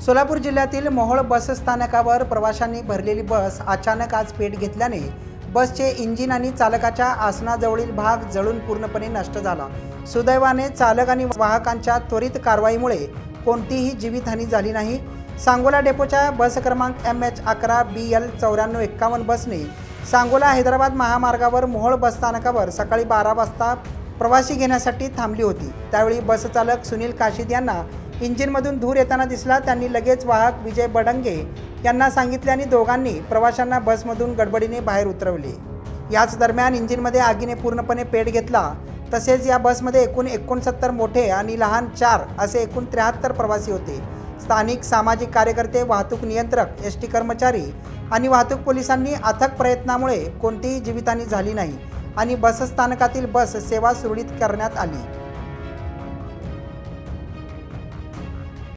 सोलापूर जिल्ह्यातील मोहोळ बस स्थानकावर प्रवाशांनी भरलेली बस अचानक आज पेट घेतल्याने बसचे इंजिन आणि चालकाच्या आसनाजवळील भाग जळून पूर्णपणे नष्ट झाला। सुदैवाने चालक आणि वाहकांच्या त्वरित कारवाईमुळे कोणतीही जीवितहानी झाली नाही। सांगोला डेपोच्या बस क्रमांक MH11BL9451 बसने सांगोला हैदराबाद महामार्गावर मोहोळ बस स्थानकावर सकाळी 12 वाजता प्रवासी घेण्यासाठी थांबली होती। त्यावेळी बस चालक सुनील काशीद यांना इंजिनमधून धूर येताना दिसला। त्यांनी लगेच वाहक विजय बडंगे यांना सांगितले आणि दोघांनी प्रवाशांना बसमधून गडबडीने बाहेर उतरवले। याच दरम्यान इंजिनमध्ये आगीने पूर्णपणे पेट घेतला। तसेच या बसमध्ये एकूण 69 मोठे आणि लहान 4 असे एकूण 73 प्रवासी होते। स्थानिक सामाजिक कार्यकर्ते, वाहतूक नियंत्रक, एसटी कर्मचारी आणि वाहतूक पोलिसांनी अथक प्रयत्नामुळे कोणतीही जीवितहानी झाली नाही आणि बस स्थानकातील बस सेवा सुरळीत करण्यात आली।